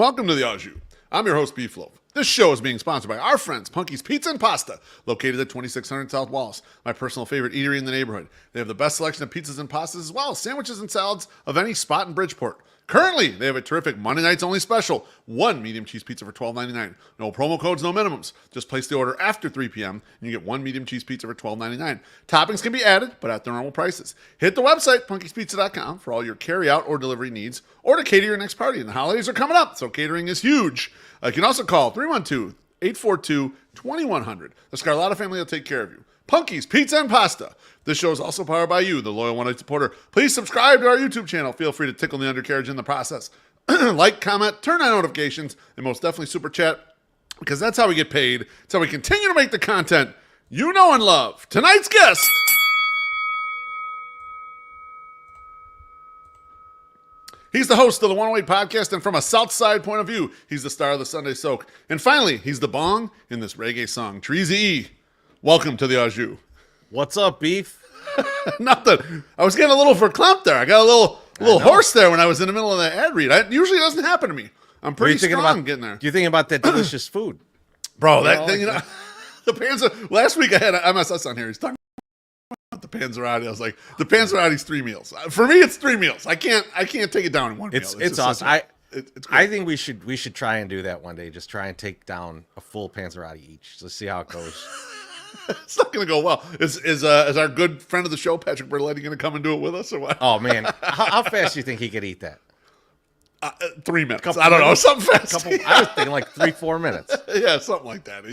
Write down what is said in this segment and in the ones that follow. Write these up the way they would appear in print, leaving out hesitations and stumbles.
welcome to the Au Jus. I'm your host, Beef Loaf. This show is being sponsored by our friends, Punky's Pizza and Pasta, located at 2600 South Wallace, my personal favorite eatery in the neighborhood. They have the best selection of pizzas and pastas as well as sandwiches and salads of any spot in Bridgeport. Currently, they have a terrific Monday nights only special, one medium cheese pizza for $12.99. No promo codes, no minimums. Just place the order after 3 p.m. and you get one medium cheese pizza for $12.99. Toppings can be added, but at their normal prices. Hit the website, punkyspizza.com, for all your carry-out or delivery needs, or to cater your next party. And the holidays are coming up, so catering is huge. You can also call 312-842-2100. The Scarlotta family will take care of you. Punky's Pizza and Pasta. This show is also powered by you, the loyal one-night supporter. Please subscribe to our YouTube channel. Feel free to tickle the undercarriage in the process. Like, comment, turn on notifications, and most definitely super chat, because that's how we get paid. It's how we continue to make the content you know and love. Tonight's guest. He's the host of the 108 podcast, and from a South Side point of view, he's the star of the Sunday Soak. And finally, he's the bong in this reggae song, Treasy E. Welcome to the Au Jus. What's up, Beef? Nothing. I was getting a little verklempt there. I got a little hoarse there when I was in the middle of the ad read. It usually doesn't happen to me. I'm pretty strong getting there. Do you think about that delicious food? Bro, that thing, the Panzer. Last week I had an MSS on here. He's talking about the Panzerotti. I was like, the Panzerotti's 3 meals. For me, it's 3 meals. I can't take it down in one meal. It's awesome. I think we should try and do that one day. Just try and take down a full Panzerotti each. Let's see how it goes. It's not going to go well. Is our good friend of the show, Patrick Berletti, going to come and do it with us or what? Oh, man. How fast do you think he could eat that? 3 minutes. I don't know. Something fast. I was thinking like 3-4 minutes. Yeah, something like that.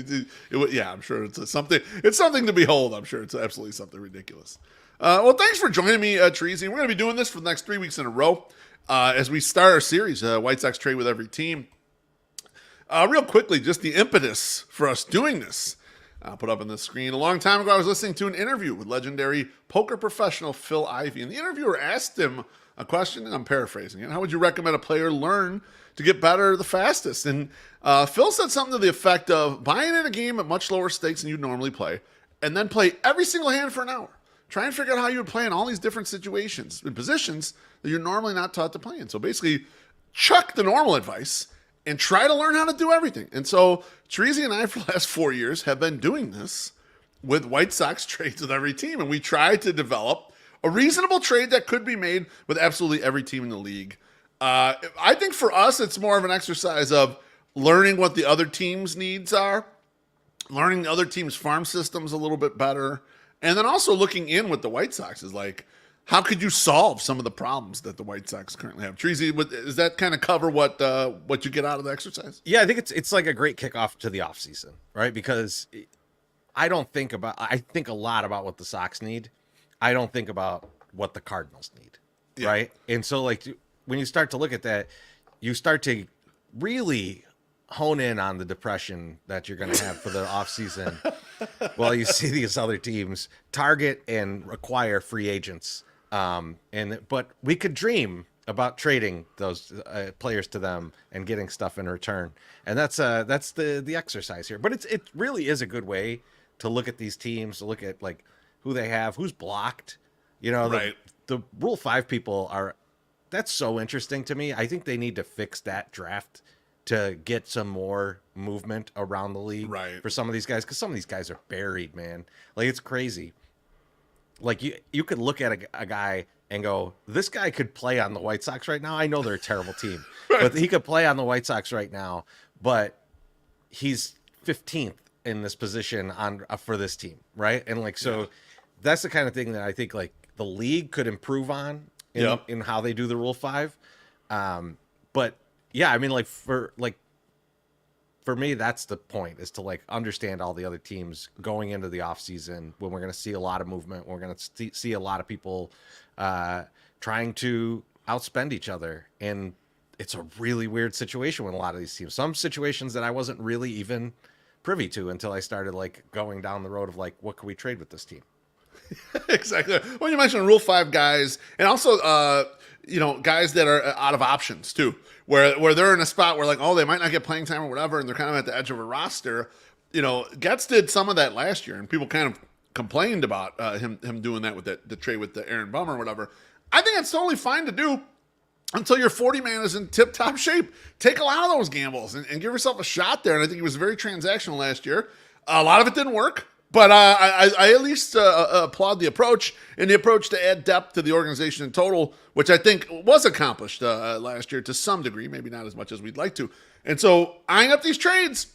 Yeah, I'm sure it's something. It's something to behold. I'm sure it's absolutely something ridiculous. Well, thanks for joining me, Treasy. We're going to be doing this for the next 3 weeks in a row as we start our series, White Sox Trade with Every Team. Real quickly, just the impetus for us doing this. I'll put up on the screen. A long time ago, I was listening to an interview with legendary poker professional Phil Ivey, and the interviewer asked him a question, and I'm paraphrasing it. How would you recommend a player learn to get better the fastest? And Phil said something to the effect of buying in a game at much lower stakes than you'd normally play, and then play every single hand for an hour. Try and figure out how you would play in all these different situations, in positions that you're normally not taught to play in. So basically, chuck the normal advice and try to learn how to do everything. And so Treasy and I, for the last 4 years, have been doing this with White Sox trades with every team. And we try to develop a reasonable trade that could be made with absolutely every team in the league. I think for us, it's more of an exercise of learning what the other team's needs are, learning the other team's farm systems a little bit better, and then also looking in with the White Sox is like, how could you solve some of the problems that the White Sox currently have? Treasy, does that kind of cover what you get out of the exercise? Yeah, I think it's like a great kickoff to the offseason, right? Because I think a lot about what the Sox need. I don't think about what the Cardinals need, right? And so like when you start to look at that, you start to really hone in on the depression that you're going to have for the offseason while you see these other teams target and acquire free agents. But we could dream about trading those players to them and getting stuff in return, and that's the exercise here. But it really is a good way to look at these teams, to look at like who they have, who's blocked. Right. The Rule 5 people that's so interesting to me. I think they need to fix that draft to get some more movement around the league for some of these guys, because some of these guys are buried, man. Like, it's crazy. Like, you could look at a guy and go, this guy could play on the White Sox right now. I know they're a terrible team, but he could play on the White Sox right now, but he's 15th in this position for this team, right? And like, so that's the kind of thing that I think like the league could improve on in how they do the Rule 5. But yeah, I mean, like for me, that's the point, is to like understand all the other teams going into the offseason when we're going to see a lot of movement. We're going to see a lot of people trying to outspend each other. And it's a really weird situation with a lot of these teams. Some situations that I wasn't really even privy to until I started like going down the road of like, what can we trade with this team? Exactly. When you mentioned Rule 5 guys, and also guys that are out of options too, where they're in a spot where like, oh, they might not get playing time or whatever, and they're kind of at the edge of a roster. Getz did some of that last year, and people kind of complained about him doing that with the trade with the Aaron Bummer or whatever. I think it's totally fine to do. until your 40 man is in tip top shape. Take a lot of those gambles and give yourself a shot there. And I think it was very transactional last year. A lot of it didn't work, but I at least applaud the approach and the approach to add depth to the organization in total, which I think was accomplished last year to some degree, maybe not as much as we'd like to. And so eyeing up these trades,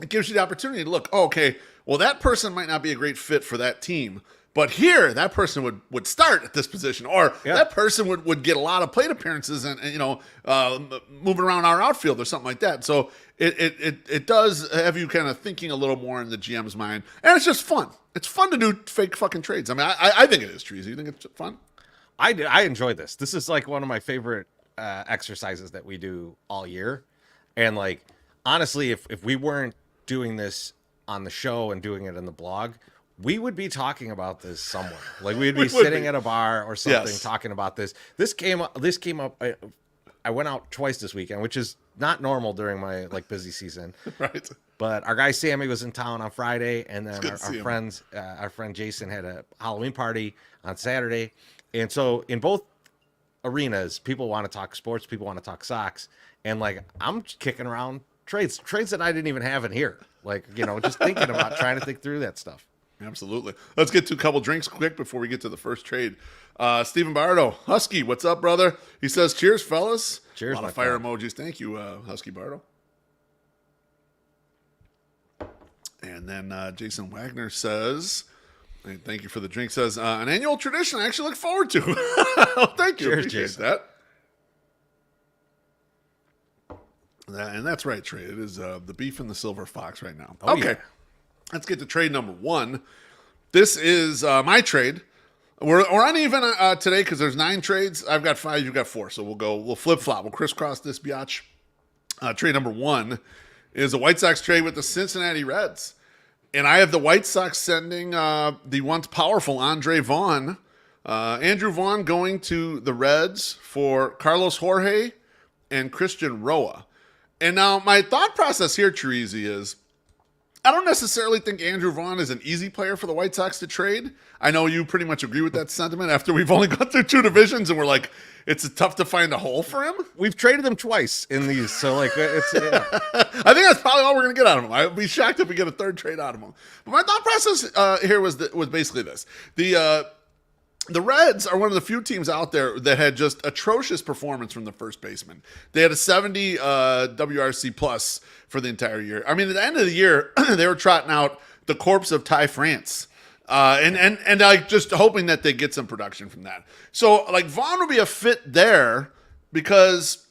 it gives you the opportunity to look, oh, okay, well, that person might not be a great fit for that team. But here, that person would start at this position, or that person would get a lot of plate appearances and moving around our outfield or something like that. So it does have you kind of thinking a little more in the GM's mind, and it's just fun. It's fun to do fake fucking trades. I mean, I think it is, Trees. You think it's fun? I enjoy this. This is like one of my favorite exercises that we do all year, and like honestly, if we weren't doing this on the show and doing it in the blog, we would be talking about this somewhere. Like we'd be sitting at a bar or something talking about this. This came up. I went out twice this weekend, which is not normal during my like busy season. Right. But our guy Sammy was in town on Friday, and then our friend Jason had a Halloween party on Saturday. And so in both arenas, people want to talk sports, people want to talk Sox, and like I'm kicking around trades that I didn't even have in here. Like, just thinking about trying to think through that stuff. Absolutely. Let's get to a couple drinks quick before we get to the first trade. Stephen Bardo, Husky, what's up, brother? He says, cheers, fellas. Cheers, a lot of fire emojis. Thank you, Husky Bardo. And then Jason Wagner says, thank you for the drink, says, an annual tradition I actually look forward to. Thank you. Cheers, appreciate Jason. that. And that's right, Trey. It is the beef and the silver fox right now. Oh, okay. yeah. Let's get to trade number one. This is my trade. We're uneven today because there's 9 trades. I've got 5. You've got 4. So we'll flip-flop. We'll crisscross this biatch. Trade number one is a White Sox trade with the Cincinnati Reds. And I have the White Sox sending the once powerful Andre Vaughn. Andrew Vaughn going to the Reds for Carlos Jorge and Christian Roa. And now my thought process here, Teresi, is I don't necessarily think Andrew Vaughn is an easy player for the White Sox to trade. I know you pretty much agree with that sentiment after we've only gone through 2 divisions and we're like, it's tough to find a hole for him. We've traded him twice in these, so like it's. Yeah. I think that's probably all we're going to get out of him. I'd be shocked if we get a 3rd trade out of him. But my thought process here was basically this: the Reds are one of the few teams out there that had just atrocious performance from the first baseman. They had a 70 WRC plus for the entire year. I mean, at the end of the year, they were trotting out the corpse of Ty France. And like just hoping that they get some production from that. So like Vaughn would be a fit there because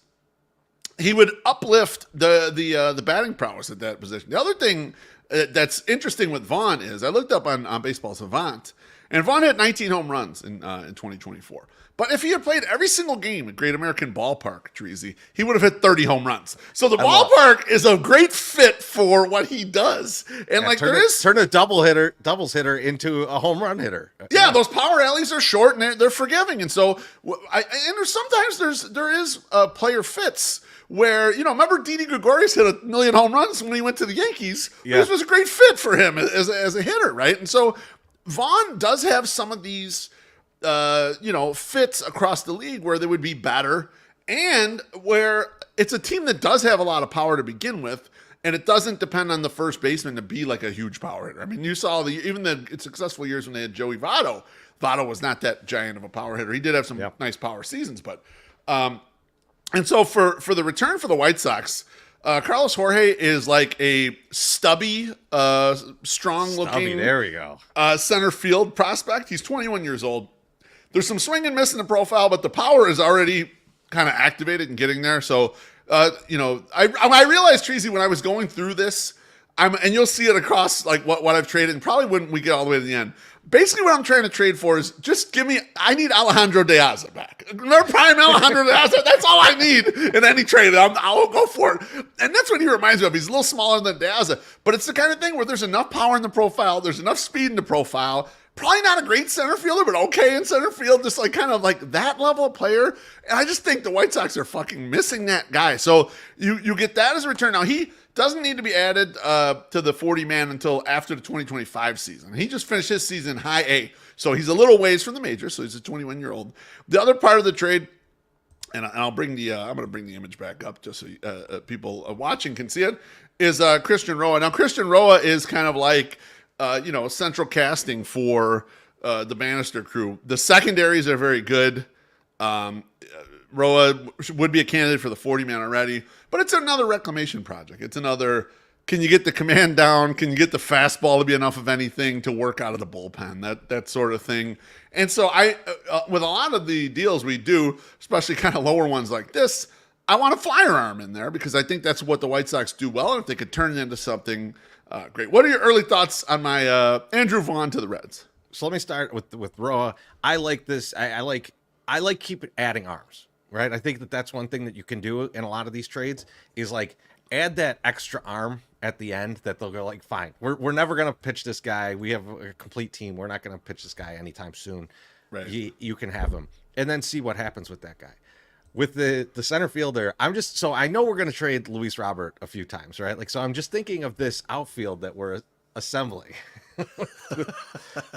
he would uplift the batting prowess at that position. The other thing that's interesting with Vaughn is I looked up on Baseball Savant, and Vaughn had 19 home runs in 2024. But if he had played every single game at Great American Ballpark, Treasy, he would have hit 30 home runs. So the ballpark is a great fit for what he does. And like turn a doubles hitter into a home run hitter. Yeah, those power alleys are short and they're forgiving. And so sometimes there is player fits where, remember Didi Gregorius hit 1 million home runs when he went to the Yankees. Yeah. This was a great fit for him as a hitter, right? And so Vaughn does have some of these fits across the league where they would be better and where it's a team that does have a lot of power to begin with, and it doesn't depend on the first baseman to be like a huge power hitter. I mean, you saw even the successful years when they had Joey Votto. Votto was not that giant of a power hitter. He did have some nice power seasons, but and so for the return for the White Sox, Carlos Jorge is like a stubby, strong-looking there we go. Center field prospect. He's 21 years old. There's some swing and miss in the profile, but the power is already kind of activated and getting there. So, I realized, Treasy, when I was going through this, and you'll see it across like what I've traded, and probably when we get all the way to the end. Basically, what I'm trying to trade for is just I need Alejandro De Aza back. Another prime Alejandro De Aza. That's all I need in any trade. I'll go for it. And that's what he reminds me of. He's a little smaller than De Aza, but it's the kind of thing where there's enough power in the profile. There's enough speed in the profile. Probably not a great center fielder, but okay in center field. Just like kind of like that level of player. And I just think the White Sox are fucking missing that guy. So you get that as a return. Now, he doesn't need to be added to the 40-man until after the 2025 season. He just finished his season high A. So he's a little ways from the majors. So he's a 21-year-old. The other part of the trade and I'll bring I'm going to bring the image back up just so people watching can see it, is Christian Roa. Now, Christian Roa is kind of like, central casting for the Bannister crew. The secondaries are very good. Roa would be a candidate for the 40-man already, but it's another reclamation project. It's another, can you get the command down? Can you get the fastball to be enough of anything to work out of the bullpen? That sort of thing. And so with a lot of the deals we do, especially kind of lower ones like this, I want a flyer arm in there because I think that's what the White Sox do well. And if they could turn it into something great. What are your early thoughts on my Andrew Vaughn to the Reds? So let me start with Roa. I like this. I like keep adding arms, right? I think that's one thing that you can do in a lot of these trades is like add that extra arm at the end that they'll go like, fine, we're never going to pitch this guy. We have a complete team. We're not going to pitch this guy anytime soon. Right. You can have him and then see what happens with that guy. With the center fielder, so I know we're going to trade Luis Robert a few times, right? Like, so I'm just thinking of this outfield that we're assembling.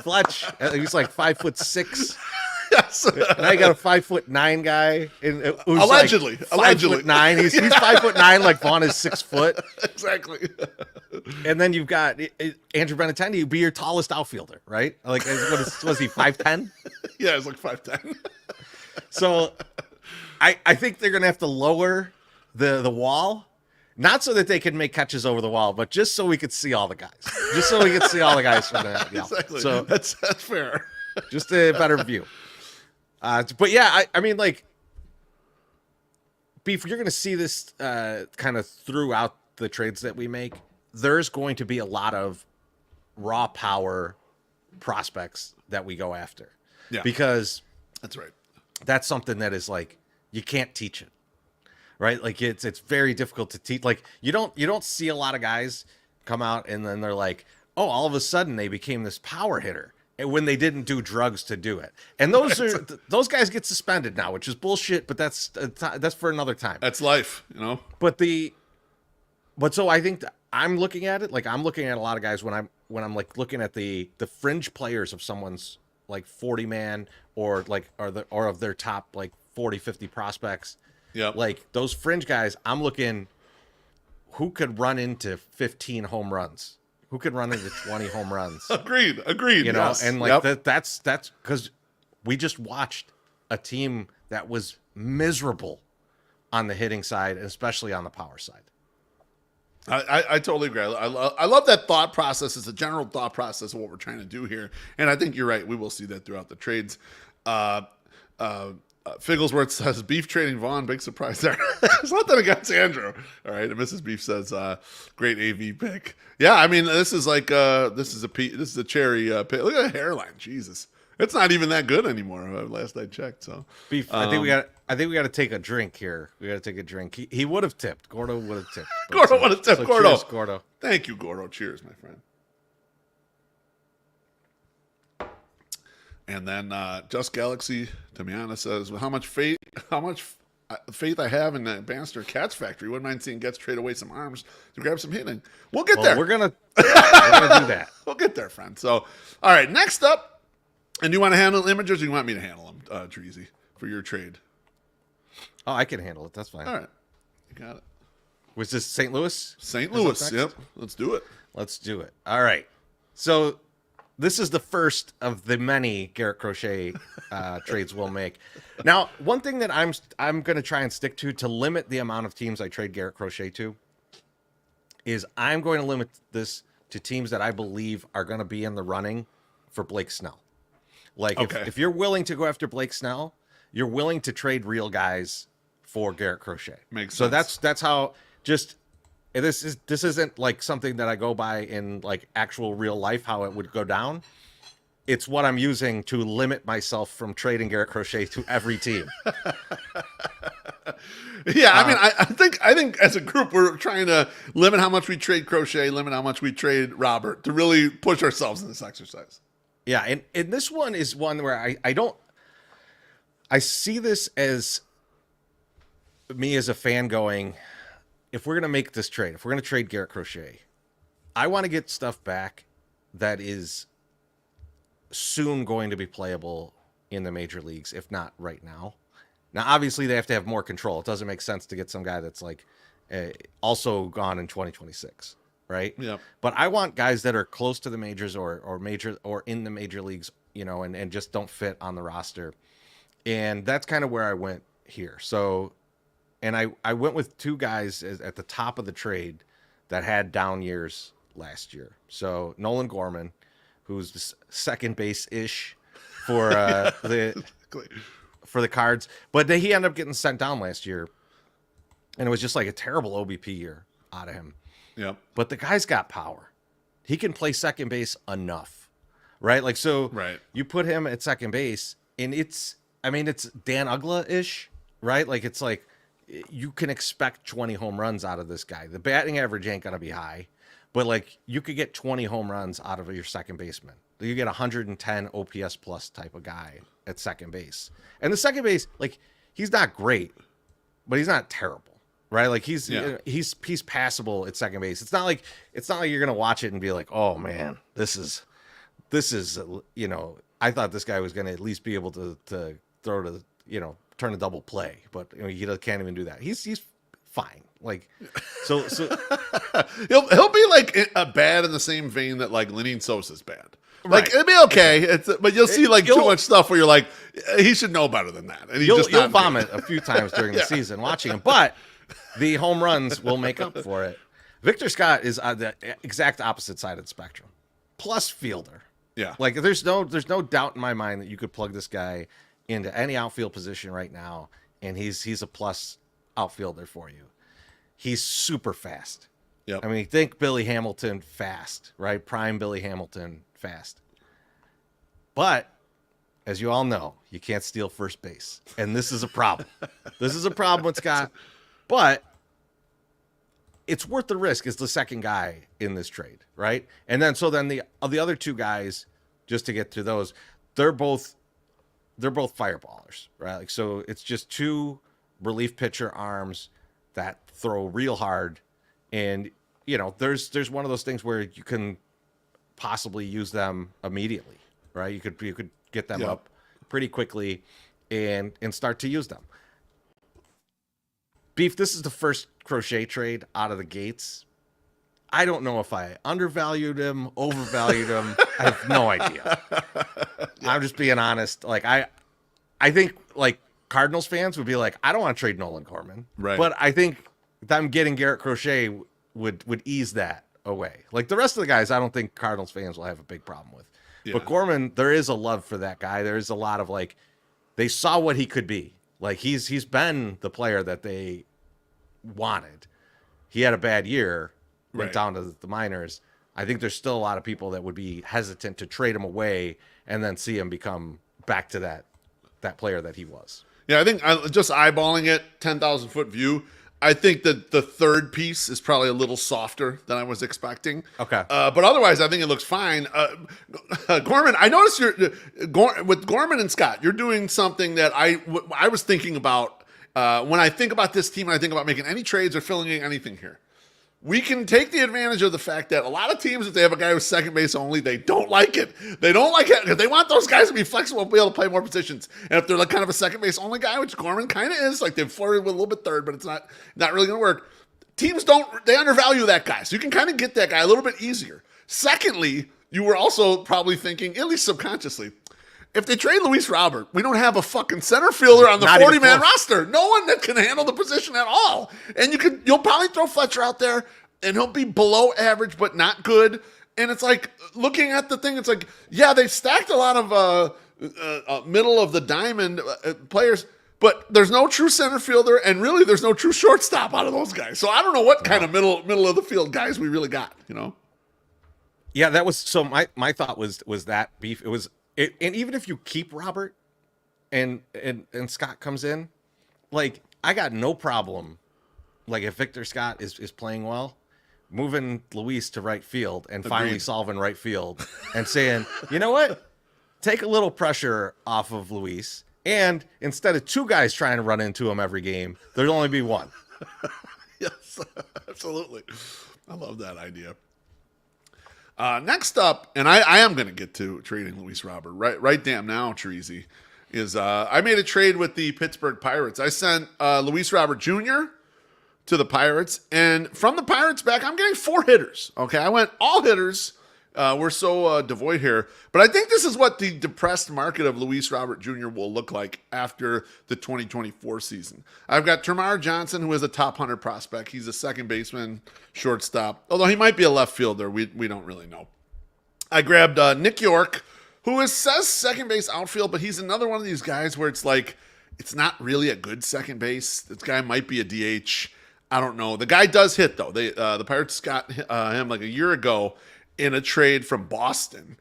Fletch, he's like 5'6". Yes. And I got a 5'9" guy. Allegedly. Like 5'9". He's 5'9", like Vaughn is 6 foot. Exactly. And then you've got Andrew Benintendi, who'd be your tallest outfielder, right? Like, was he 5'10"? Yeah, it's like 5'10". So I think they're gonna have to lower the wall, not so that they can make catches over the wall, but just so we could see all the guys. Just so we could see all the guys from the Exactly. So that's fair. Just a better view. But yeah, I mean, like, Beef, you're gonna see this kind of throughout the trades that we make. There's going to be a lot of raw power prospects that we go after. Yeah. Because that's right. That's something that is like, you can't teach it, right? Like it's very difficult to teach. Like you don't see a lot of guys come out and then they're like, oh, all of a sudden they became this power hitter, and when they didn't do drugs to do it. And those guys get suspended now, which is bullshit. But that's for another time. That's life, you know. But so I think I'm looking at it like I'm looking at a lot of guys when I'm like looking at the fringe players of someone's like 40-man or of their top like 40, 50 prospects. Yeah. Like those fringe guys, I'm looking who could run into 15 home runs, who could run into 20 home runs. Agreed. You know, yes. and like that's because we just watched a team that was miserable on the hitting side, and especially on the power side. I totally agree. I love that thought process. It's a general thought process of what we're trying to do here. And I think you're right. We will see that throughout the trades. Figglesworth says, Beef trading Vaughn, big surprise there. It's not that against Andrew. All right. And Mrs. Beef says, great AV pick. Yeah, I mean, this is like this is a cherry pick. Look at the hairline. Jesus. It's not even that good anymore. Last I checked. So Beef, I think we got to take a drink here. We got to take a drink. He would have tipped. Gordo would have tipped. Gordo would have tipped. So Gordo. Cheers, Gordo. Thank you, Gordo. Cheers, my friend. And then Just Galaxy Tamiana says, well, how much faith I have in the Bannister Cats factory. Wouldn't mind seeing Gets trade away some arms to grab some hitting. We'll get there. We're gonna do that. We'll get there, friend. So, all right, next up, and you want to handle images, or you want me to handle them, Treasy, for your trade? Oh, I can handle it. That's fine. All right, you got it. Was this St. Louis? St. Louis, yep. Let's do it. Let's do it. All right. So this is the first of the many Garrett Crochet trades we'll make. Now, one thing that I'm going to try and stick to limit the amount of teams I trade Garrett Crochet to is I'm going to limit this to teams that I believe are going to be in the running for Blake Snell. Like, okay. if you're willing to go after Blake Snell, you're willing to trade real guys for Garrett Crochet. Makes sense. sense. So that's how just... This isn't like something that I go by in like actual real life, how it would go down. It's what I'm using to limit myself from trading Garrett Crochet to every team. Yeah, I mean, I think as a group, we're trying to limit how much we trade Crochet, limit how much we trade Robert to really push ourselves in this exercise. Yeah, and this one is one where I see this as me as a fan going, if we're going to make this trade, if we're going to trade Garrett Crochet, I want to get stuff back that is soon going to be playable in the major leagues, if not right now. Now, obviously, they have to have more control. It doesn't make sense to get some guy that's like also gone in 2026, right? Yeah. But I want guys that are close to the majors or major or in the major leagues, you know, and just don't fit on the roster. And that's kind of where I went here. So, and I went with two guys at the top of the trade that had down years last year. So Nolan Gorman, who's second base-ish for the Cards, but he ended up getting sent down last year, and it was just like a terrible OBP year out of him. Yep. But the guy's got power. He can play second base enough, right? Like, so Right. you put him at second base, and it's Dan Uggla-ish, right? Like, it's like you can expect 20 home runs out of this guy. The batting average ain't going to be high, but like you could get 20 home runs out of your second baseman. You get 110 OPS plus type of guy at second base. And the second base, like, he's not great, but he's not terrible, right? Like he's passable at second base. It's not like you're gonna watch it and be like, oh man, this is you know, I thought this guy was gonna at least be able to throw to, you know, turn a double play, but you know, he can't even do that. He's fine. Like, so he'll be like bad in the same vein that like Lenyn Sosa's bad. Like, right. it'd be okay, but you'll see like too much stuff where you're like, he should know better than that, and you'll vomit a few times during the season watching him. But the home runs will make up for it. Victor Scott is on the exact opposite side of the spectrum, plus fielder. Yeah, like there's no doubt in my mind that you could plug this guy into any outfield position right now, and he's a plus outfielder for you. He's super fast. Yeah, I mean, think Billy Hamilton fast, right? Prime Billy Hamilton fast. But as you all know, you can't steal first base, and this is a problem. This is a problem with Scott, but it's worth the risk as the second guy in this trade, right? And then the other two guys, just to get to those, they're both fireballers, right? Like, so it's just two relief pitcher arms that throw real hard. And, you know, there's one of those things where you can possibly use them immediately, right? You could get them up pretty quickly and start to use them. Beef, this is the first Crochet trade out of the gates. I don't know if I undervalued him, overvalued him. I have no idea. I'm just being honest. Like, I think like Cardinals fans would be like, I don't want to trade Nolan Gorman. Right. But I think them getting Garrett Crochet would ease that away. Like the rest of the guys, I don't think Cardinals fans will have a big problem with. Yeah. But Gorman, there is a love for that guy. There is a lot of like, they saw what he could be. Like he's been the player that they wanted. He had a bad year, went down to the minors. I think there's still a lot of people that would be hesitant to trade him away and then see him become back to that player that he was. Yeah, I think just eyeballing it, 10,000 foot view, I think that the third piece is probably a little softer than I was expecting. Okay. But otherwise, I think it looks fine. Gorman, I noticed with Gorman and Scott, you're doing something that I was thinking about when I think about this team and I think about making any trades or filling in anything here. We can take the advantage of the fact that a lot of teams, if they have a guy who's second base only, they don't like it. They don't like it because they want those guys to be flexible and be able to play more positions. And if they're like kind of a second base only guy, which Gorman kind of is, like they've flirted with a little bit third, but it's not really going to work. Teams they undervalue that guy. So you can kind of get that guy a little bit easier. Secondly, you were also probably thinking, at least subconsciously, if they trade Luis Robert, we don't have a fucking center fielder on the 40-man roster. No one that can handle the position at all. And you'll probably throw Fletcher out there, and he'll be below average, but not good. And it's like, looking at the thing, it's like, yeah, they stacked a lot of middle of the diamond players, but there's no true center fielder, and really there's no true shortstop out of those guys. So I don't know what kind of middle of the field guys we really got, you know? Yeah, that was, so my thought was that Beef. And even if you keep Robert and Scott comes in, like, I got no problem. Like, if Victor Scott is playing well, moving Luis to right field and finally solving right field and saying, you know what? Take a little pressure off of Luis. And instead of two guys trying to run into him every game, there'll only be one. Yes, absolutely. I love that idea. Next up, and I am going to get to trading Luis Robert right damn now, Treasy, is I made a trade with the Pittsburgh Pirates. I sent Luis Robert Jr. to the Pirates, and from the Pirates back, I'm getting 4 hitters. Okay, I went all hitters. We're so devoid here, but I think this is what the depressed market of Luis Robert Jr. will look like after the 2024 season. I've got Termarr Johnson, who is a top 100 prospect. He's a second baseman, shortstop, although he might be a left fielder. We don't really know. I grabbed Nick York, who says second base outfield, but he's another one of these guys where it's like, it's not really a good second base. This guy might be a DH. I don't know. The guy does hit, though. The Pirates got him like a year ago in a trade from Boston.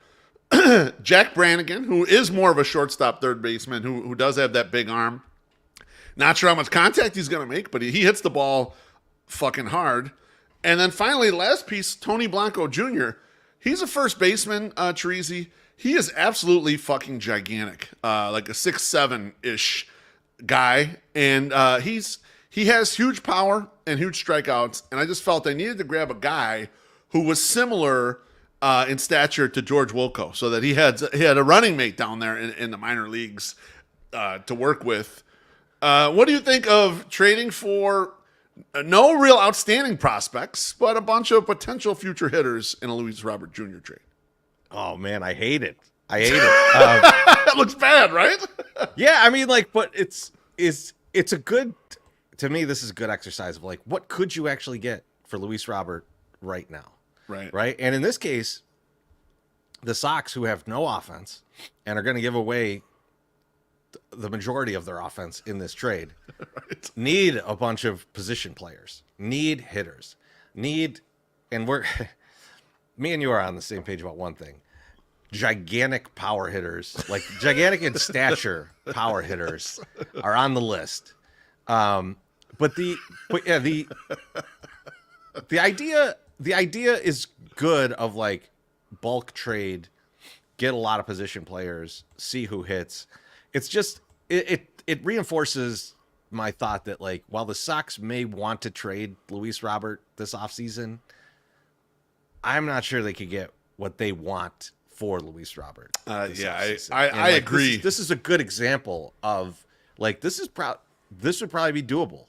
Jack Brannigan, who is more of a shortstop third baseman, who does have that big arm. Not sure how much contact he's going to make, but he hits the ball fucking hard. And then finally, last piece, Tony Blanco Jr. He's a first baseman, Teresi. He is absolutely fucking gigantic, like a 6'7"-ish guy. And he has huge power and huge strikeouts. And I just felt I needed to grab a guy who was similar in stature to George Wilco, so that he had a running mate down there in the minor leagues to work with. What do you think of trading for no real outstanding prospects, but a bunch of potential future hitters in a Luis Robert Jr. trade? Oh man, I hate it. It looks bad, right? Yeah, I mean, like, but it's a good, to me, this is a good exercise of like, what could you actually get for Luis Robert right now? Right. And in this case, the Sox, who have no offense and are going to give away the majority of their offense in this trade, right, need a bunch of position players, need hitters, and me and you are on the same page about one thing. Gigantic power hitters, like gigantic in stature power hitters are on the list. But the idea is good of like bulk trade, get a lot of position players, see who hits. It's just it reinforces my thought that like while the Sox may want to trade Luis Robert this offseason, I'm not sure they could get what they want for Luis Robert. I agree. This is a good example of like this would probably be doable.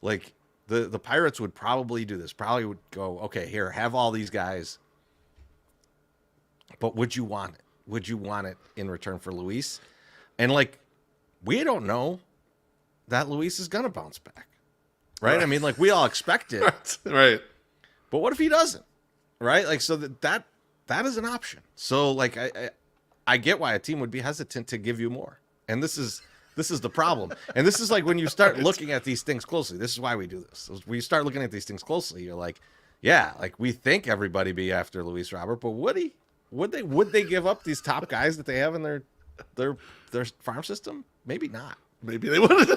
Like the Pirates would probably do this. Probably would go, okay, here, have all these guys. But would you want it? Would you want it in return for Luis? And like, we don't know that Luis is gonna bounce back, right? I mean, like we all expect it, right? But what if he doesn't, right? Like, so that is an option. So like, I get why a team would be hesitant to give you more, and this is the problem. And this is like when you start looking at these things closely. This is why we do this. When you start looking at these things closely, you're like, yeah, like we think everybody be after Luis Robert, but would they give up these top guys that they have in their farm system? Maybe not. Maybe they wouldn't. Ian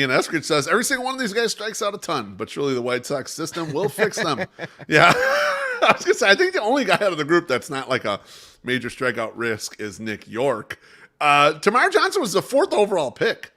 Eskridge says every single one of these guys strikes out a ton, but surely the White Sox system will fix them. Yeah. I was gonna say, I think the only guy out of the group that's not like a major strikeout risk is Nick York. Termarr Johnson was the 4th overall pick,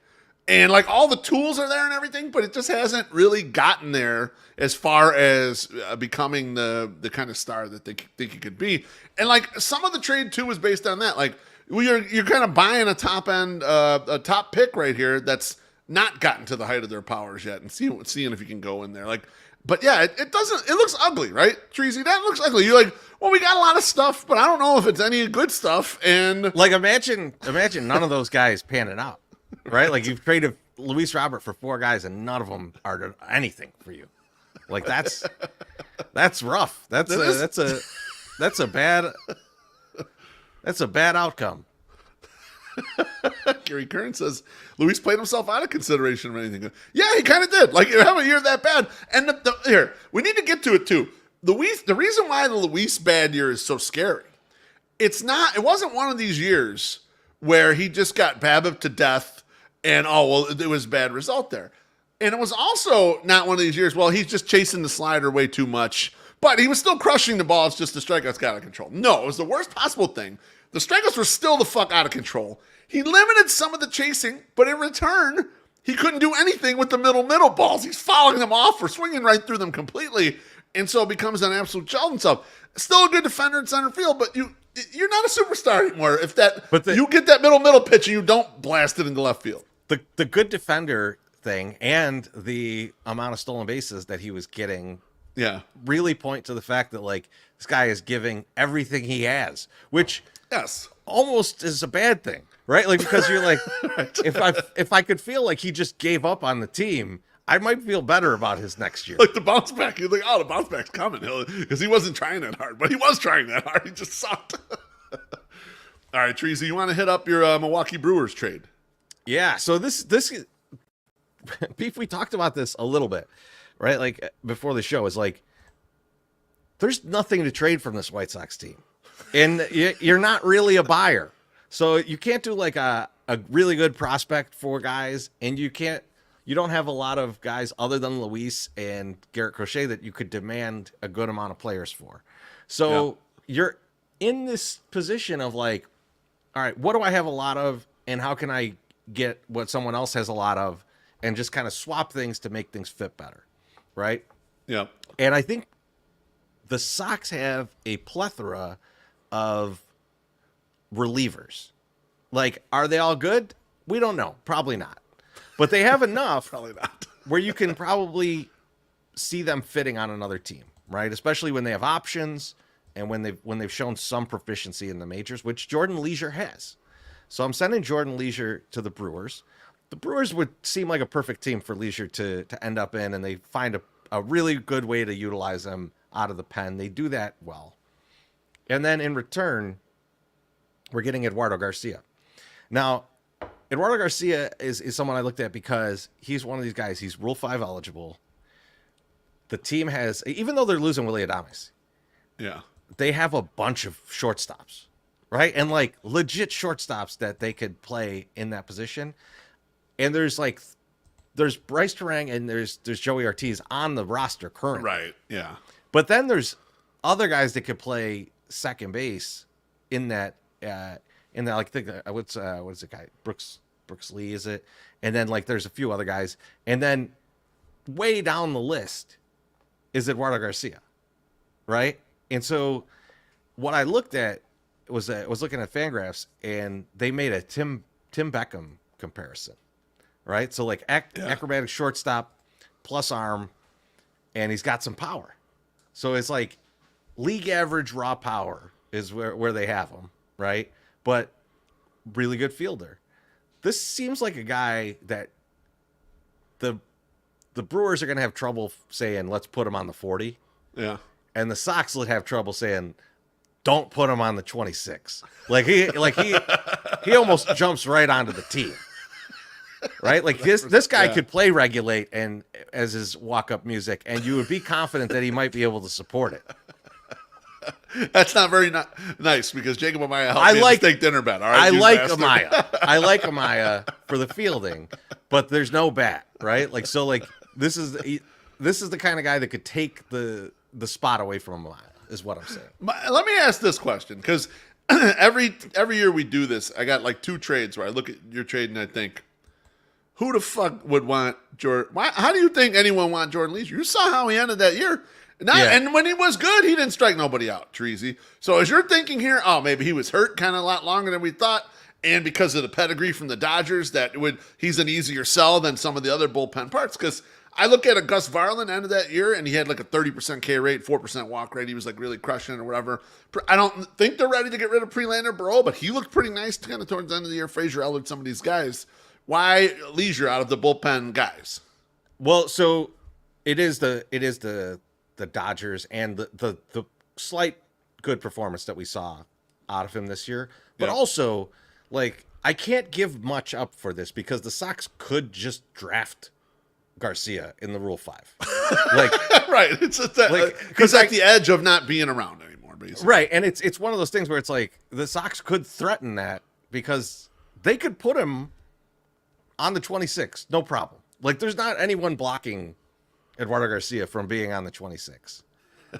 and like all the tools are there and everything, but it just hasn't really gotten there as far as becoming the kind of star that they think he could be. And like some of the trade too was based on that. Like you're kind of buying a a top pick right here that's not gotten to the height of their powers yet, and seeing if you can go in there. Like, but yeah, it doesn't. It looks ugly, right, Treasy? That looks ugly. You're like, well, we got a lot of stuff, but I don't know if it's any good stuff. And like, imagine none of those guys panning out, right? Like you've traded Luis Robert for 4 guys, and none of them are anything for you. Like that's rough. That's a bad outcome. Gary Kern says Luis played himself out of consideration of anything. Yeah, he kind of did. Like, you have a year that bad. And here, we need to get to it too. The reason why the Luis bad year is so scary, it wasn't one of these years where he just got BABIP to death and, it was a bad result there. And it was also not one of these years, he's just chasing the slider way too much, but he was still crushing the ball. It's just the strikeouts got out of control. No, it was the worst possible thing. The strikeouts were still the fuck out of control. He limited some of the chasing, but in return, he couldn't do anything with the middle balls. He's fouling them off or swinging right through them completely, and so it becomes an absolute gel himself. Still a good defender in center field, but you're not a superstar anymore. If you get that middle pitch and you don't blast it into left field. The good defender thing and the amount of stolen bases that he was getting really point to the fact that like this guy is giving everything he has, which almost is a bad thing, right? Like, because you're like, if I could feel like he just gave up on the team, I might feel better about his next year. Like the bounce back, you're like, oh, the bounce back's coming, because he wasn't trying that hard, but he was trying that hard. He just sucked. All right, Treasy, you want to hit up your Milwaukee Brewers trade? Yeah. So this Beef, we talked about this a little bit, right? Like before the show, is like, there's nothing to trade from this White Sox team, and you're not really a buyer, so you can't do like a really good prospect for guys, and you don't have a lot of guys other than Luis and Garrett Crochet that you could demand a good amount of players for. So you're in this position of like, all right, what do I have a lot of, and how can I get what someone else has a lot of, and just kind of swap things to make things fit better, right? Yeah. And I think the Sox have a plethora of relievers. Like, are they all good? We don't know. Probably not. But they have enough Probably not. where you can probably see them fitting on another team, right? Especially when they have options and when they've shown some proficiency in the majors, which Jordan Leisure has. So I'm sending Jordan Leisure to the Brewers. The Brewers would seem like a perfect team for Leisure to end up in, and they find a really good way to utilize them out of the pen. They do that well. And then in return, we're getting Eduardo Garcia. Now, Eduardo Garcia is someone I looked at because he's one of these guys. He's Rule 5 eligible. The team has, even though they're losing Willie Adames, they have a bunch of shortstops, right? And like legit shortstops that they could play in that position. And there's Bryce Terang and there's Joey Ortiz on the roster currently. Right, yeah. But then there's other guys that could play second base in that like what is it guy? Brooks Lee, is it? And then like there's a few other guys. And then way down the list is Eduardo Garcia. Right? And so what I looked at was looking at Fangraphs, and they made a Tim Beckham comparison. Right? So like acrobatic shortstop plus arm, and he's got some power. So it's like league average raw power is where they have him, right? But really good fielder. This seems like a guy that the Brewers are going to have trouble saying, let's put him on the 40. Yeah. And the Sox would have trouble saying, don't put him on the 26. He almost jumps right onto the team. Right? Like this guy could play Regulate and as his walk-up music, and you would be confident that he might be able to support it. That's not very nice, because Jacob Amaya helped me steak dinner bet. All right, I like Amaya. I like Amaya for the fielding, but there's no bat, right? Like, so like this is the kind of guy that could take the spot away from Amaya, is what I'm saying. Let me ask this question, because every year we do this, I got like 2 trades where I look at your trade and I think, who the fuck would want Jordan? How do you think anyone want Jordan Leisure? You saw how he ended that year. And when he was good, he didn't strike nobody out, Treasy. So as you're thinking here, oh, maybe he was hurt kind of a lot longer than we thought, and because of the pedigree from the Dodgers, he's an easier sell than some of the other bullpen parts. Because I look at a Gus Varland end of that year, and he had like a 30% K rate, 4% walk rate. He was like really crushing it or whatever. I don't think they're ready to get rid of Prelander Burrow, but he looked pretty nice kind of towards the end of the year. Frazier Ellard, some of these guys. Why Leisure out of the bullpen guys? Well, so it is the Dodgers and the slight good performance that we saw out of him this year. But also, like, I can't give much up for this because the Sox could just draft Garcia in the Rule 5. Like, right. It's because at the edge of not being around anymore, basically. Right. And it's one of those things where it's like the Sox could threaten that because they could put him on the 26, no problem. Like, there's not anyone blocking Eduardo Garcia from being on the 26,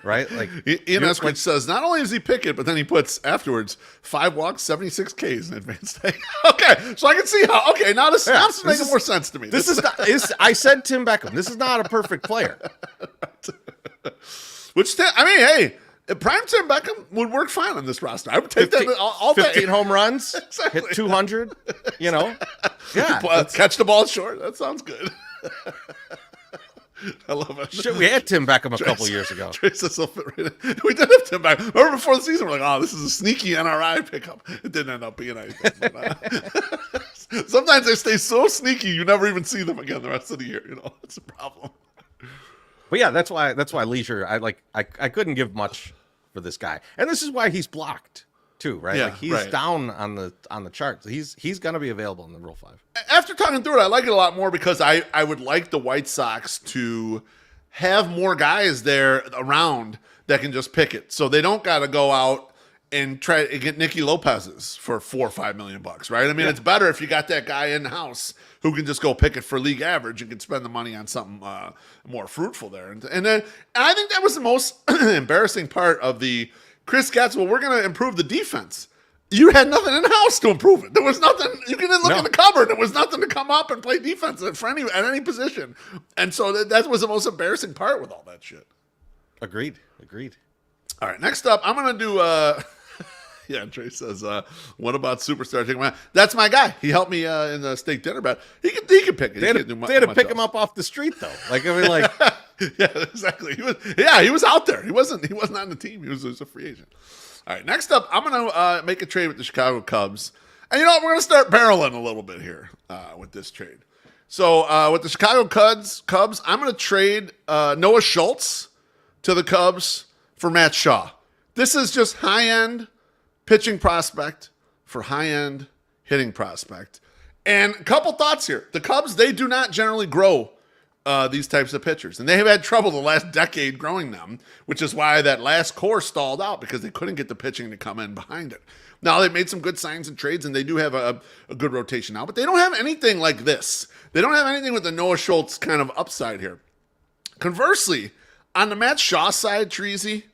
right? Like, Ian Eskridge says not only does he pick it, but then he puts afterwards 5 walks, 76 Ks in advance day. Okay, so I can see how. Okay, now this is making more sense to me. This is not. I said Tim Beckham. This is not a perfect player. Which I mean, hey, Prime Tim Beckham would work fine on this roster. I would take that all day. 15 home runs, Exactly. hit 200, you know? Yeah. Catch the ball short. That sounds good. I love it. Shit, we had Tim Beckham a couple years ago. Trace this will fit right in. We did have Tim Beckham. Remember before the season, we're like, oh, this is a sneaky NRI pickup. It didn't end up being anything. But, sometimes they stay so sneaky, you never even see them again the rest of the year. You know, it's a problem. But yeah, that's why Leisure, I couldn't give much for this guy. And this is why he's blocked too, right? Yeah, like he's right. down on the charts. He's going to be available in the Rule 5. After talking through it, I like it a lot more because I would like the White Sox to have more guys there around that can just pick it. So they don't got to go out and try to get Nicky Lopez's for $4 or $5 million, right? I mean, It's better if you got that guy in the house who can just go pick it for league average and can spend the money on something more fruitful there. And I think that was the most embarrassing part of the Chris Getz. Well, we're going to improve the defense. You had nothing in the house to improve it. There was nothing. You couldn't look in the cupboard. There was nothing to come up and play defense at any position. And so that was the most embarrassing part with all that shit. Agreed. All right, next up, I'm going to do yeah, Trey says, what about Superstar? That's my guy. He helped me in the steak dinner bet. He could pick it. They had to pick him up off the street though. Like I mean, like yeah, exactly. He was out there. He wasn't on the team. He was a free agent. All right, next up, I'm going to make a trade with the Chicago Cubs. And you know what? We're going to start barreling a little bit here with this trade. So with the Chicago Cubs, I'm going to trade Noah Schultz to the Cubs for Matt Shaw. This is just high-end pitching prospect for high-end hitting prospect. And a couple thoughts here. The Cubs, they do not generally grow these types of pitchers. And they have had trouble the last decade growing them, which is why that last core stalled out because they couldn't get the pitching to come in behind it. Now, they've made some good signs and trades, and they do have a good rotation now, but they don't have anything like this. They don't have anything with the Noah Schultz kind of upside here. Conversely, on the Matt Shaw side, Treasy,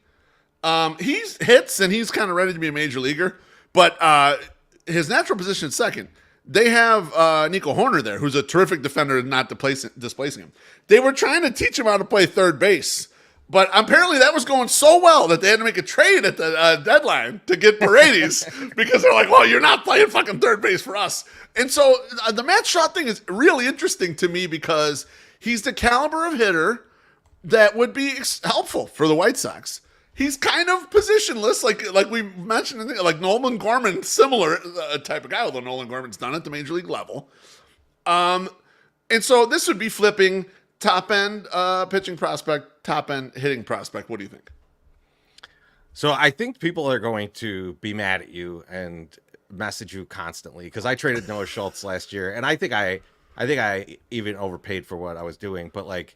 he hits, and he's kind of ready to be a major leaguer, but his natural position is second. They have Nico Horner there, who's a terrific defender and not displacing him. They were trying to teach him how to play third base, but apparently that was going so well that they had to make a trade at the deadline to get Paredes because they're like, well, you're not playing fucking third base for us. And so the Matt Shaw thing is really interesting to me because he's the caliber of hitter that would be helpful for the White Sox. He's kind of positionless, like we mentioned, like Nolan Gorman, similar type of guy, although Nolan Gorman's done at the major league level. And so this would be flipping top-end pitching prospect, top-end hitting prospect. What do you think? So I think people are going to be mad at you and message you constantly because I traded Noah Schultz last year, and I think I even overpaid for what I was doing, but like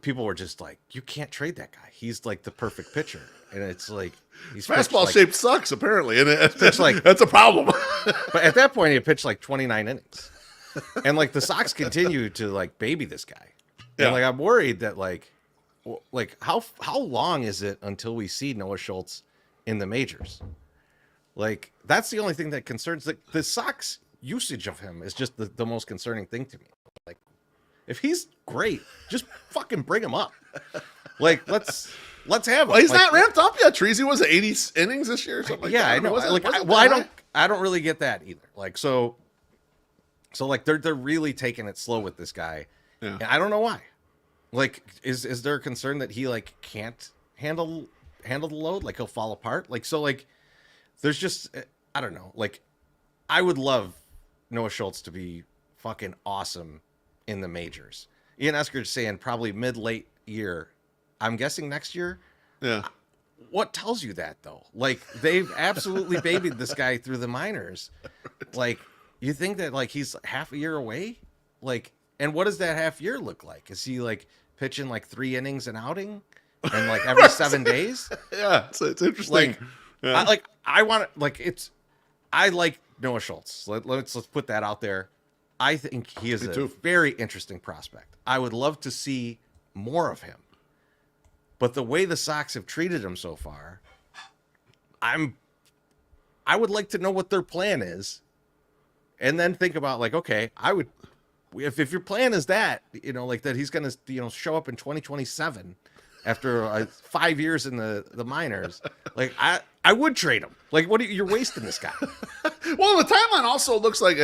people were just like, you can't trade that guy. He's like the perfect pitcher. And it's like, he's fastball shape sucks, apparently. And like, that's a problem. But at that point, he pitched like 29 innings. And like the Sox continue to like baby this guy. Yeah. And like, I'm worried that like how long is it until we see Noah Schultz in the majors? Like, that's the only thing that concerns the Sox usage of him is just the most concerning thing to me. Like, if he's great, just fucking bring him up. Like, let's have him. Well, he's like, not ramped up yet. Treasy was 80 innings this year or something like that. I know. I don't really get that either. Like, so like they're really taking it slow with this guy. Yeah. And I don't know why. Like, is there a concern that he like can't handle the load? Like he'll fall apart? Like, so like there's just, I don't know. Like, I would love Noah Schultz to be fucking awesome in the majors. Ian Esker's saying probably mid-late year. I'm guessing next year. Yeah. What tells you that though? Like, they've absolutely babied this guy through the minors. Like, you think that like he's half a year away? Like, and what does that half year look like? Is he like pitching like 3 innings an outing and like every 7 days? Yeah, it's interesting. Like, yeah. I like Noah Schultz. Let's put that out there. I think he is a very interesting prospect. I would love to see more of him. But the way the Sox have treated him so far, I would like to know what their plan is. And then think about like, okay, if your plan is that, you know, like that he's going to, you know, show up in 2027 after 5 years in the minors, like I would trade him. Like, you're wasting this guy. Well, the timeline also looks like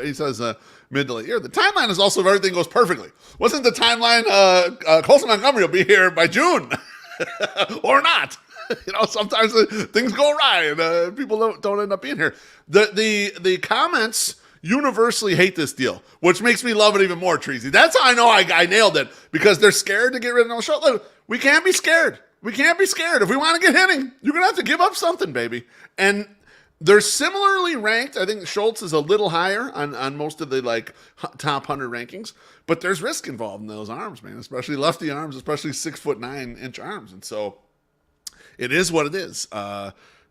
he says mid to late year. The timeline is also if everything goes perfectly. Wasn't the timeline Colson Montgomery will be here by June or not? Sometimes things go awry and people don't end up being here. The comments universally hate this deal, which makes me love it even more, Treasy. That's how I know I nailed it, because they're scared to get rid of no Schultz. Look, we can't be scared. We can't be scared. If we want to get hitting, you're going to have to give up something, baby. And they're similarly ranked. I think Schultz is a little higher on most of the top 100 rankings, but there's risk involved in those arms, man, especially lefty arms, especially 6'9" arms. And so it is what it is.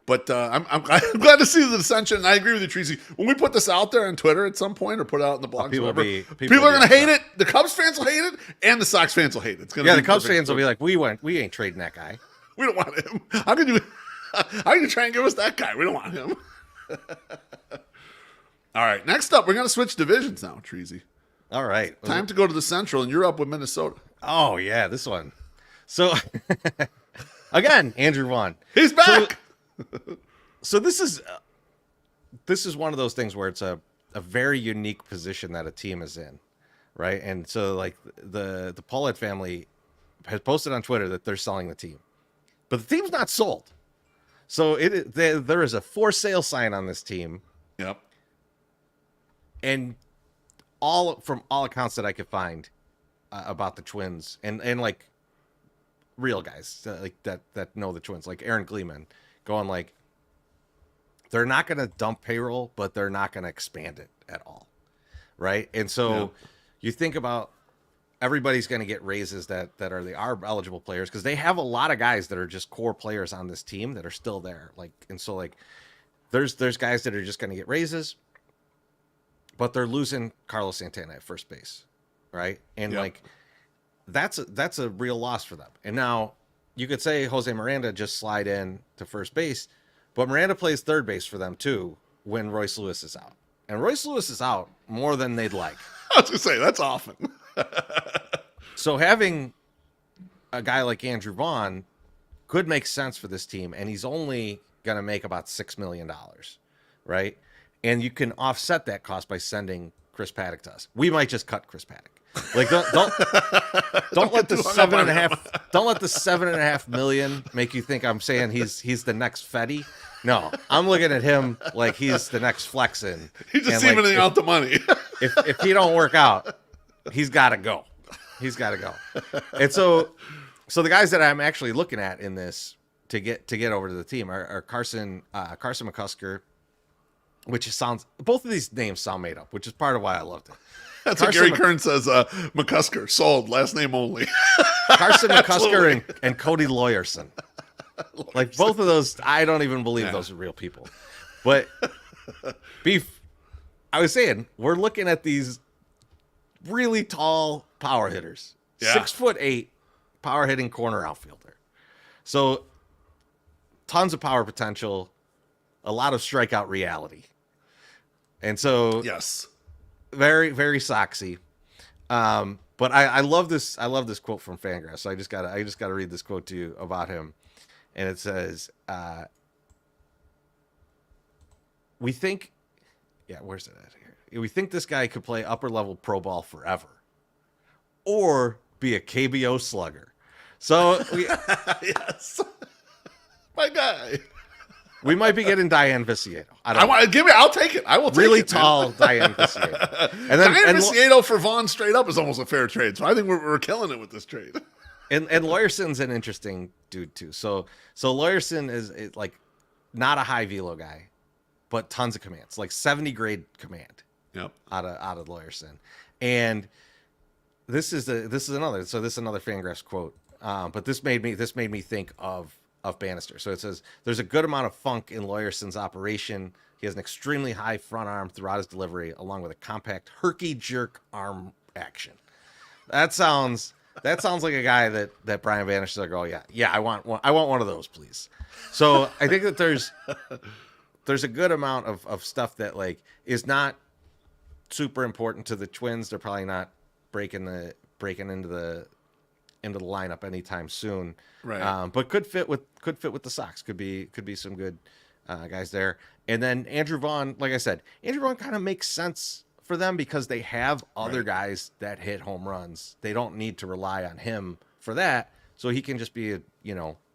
But I'm glad to see the dissension. And I agree with you, Treasy. When we put this out there on Twitter at some point or put it out in the blogs, people are going to hate it. The Cubs fans will hate it, and the Sox fans will hate it. It's gonna the Cubs fans will be like, we ain't trading that guy. We don't want him. How can you try and give us that guy? We don't want him. All right, next up, we're going to switch divisions now, Treasy. All right. Time to go to the Central, and you're up with Minnesota. Oh, yeah, this one. So, again, Andrew Vaughn. He's back. So this is one of those things where it's a very unique position that a team is in, right? And so like the Paulette family has posted on Twitter that they're selling the team, but the team's not sold. So there is a for sale sign on this team. Yep. And from all accounts that I could find about the Twins and like real guys like that know the Twins, like Aaron Gleeman, going like, they're not going to dump payroll, but they're not going to expand it at all, right? And so you think about everybody's going to get raises that are eligible players, because they have a lot of guys that are just core players on this team that are still there. Like, and so like there's guys that are just going to get raises, but they're losing Carlos Santana at first base, right? And like that's a real loss for them. And now you could say Jose Miranda just slide in to first base, but Miranda plays third base for them too when Royce Lewis is out. And Royce Lewis is out more than they'd like. I was going to say, that's often. So having a guy like Andrew Vaughn could make sense for this team, and he's only going to make about $6 million, right? And you can offset that cost by sending Chris Paddock to us. We might just cut Chris Paddock. Like don't let the $7.5 million make you think I'm saying he's the next Fetty. No, I'm looking at him like he's the next Flexen. He's just evening out the money. if he don't work out, he's got to go. He's got to go. And so the guys that I'm actually looking at in this to get over to the team are Carson McCusker, which sounds, both of these names sound made up, which is part of why I loved it. That's what Gary Kern says. McCusker, sold, last name only. Carson McCusker and Cody Lawyerson. Like both of those, I don't even believe those are real people. But Beef, I was saying, we're looking at these really tall power hitters. 6'8" power hitting corner outfielder. So tons of power potential, a lot of strikeout reality. And so yes. Very, very Soxy. But I love this. I love this quote from Fangraphs. So I just gotta read this quote to you about him. And it says, we think, where's it at here? We think this guy could play upper level pro ball forever or be a KBO slugger. So yes, my guy. We might be getting Diane Viciedo. I'll take it. I will take really it. Tall Diane Viciedo. And then Diane Viciedo for Vaughn straight up is almost a fair trade. So I think we're killing it with this trade. And Lawyerson's an interesting dude too. So Lawyerson is like not a high velo guy, but tons of commands, like 70 grade command. Yep. Out of Lawyerson. And this is another Fangraphs quote. But this made me think of Bannister. So it says, there's a good amount of funk in Lawyerson's operation. He has an extremely high front arm throughout his delivery, along with a compact herky jerk arm action. That sounds like a guy that Brian Bannister will go, yeah, I want one of those, please. So I think that there's a good amount of stuff that like is not super important to the Twins. They're probably not breaking into the into the lineup anytime soon. Right. But could fit with the Sox. Could be some good guys there. And then Andrew Vaughn, like I said, Andrew Vaughn kind of makes sense for them because they have other guys that hit home runs. They don't need to rely on him for that, so he can just be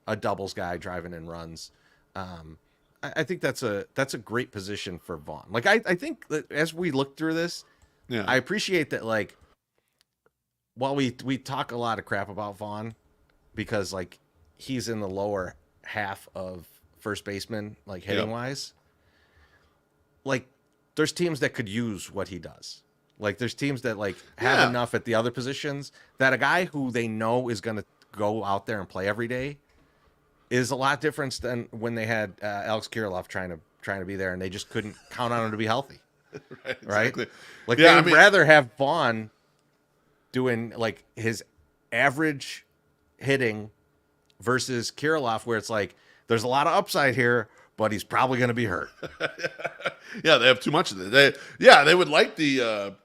a doubles guy driving in runs. I think that's a great position for Vaughn. Like I think that as we look through this, I appreciate that. Like while we talk a lot of crap about Vaughn because like he's in the lower half of first baseman, like hitting wise, like there's teams that could use what he does. Like there's teams that like have enough at the other positions that a guy who they know is going to go out there and play every day is a lot different than when they had Alex Kirilloff trying to be there and they just couldn't count on him to be healthy. Right? Exactly. Like they'd rather have Vaughn doing like his average hitting versus Kirilloff, where it's like there's a lot of upside here, but he's probably going to be hurt. Yeah, they have too much of it. They would like the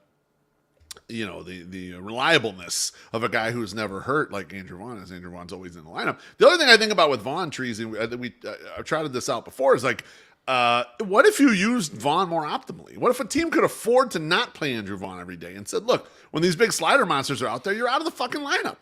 the reliableness of a guy who's never hurt like Andrew Vaughn is. Andrew Vaughn's always in the lineup. The other thing I think about with Vaughn, Trees, and I've trotted this out before, is like, what if you used Vaughn more optimally? What if a team could afford to not play Andrew Vaughn every day and said, look, when these big slider monsters are out there, you're out of the fucking lineup.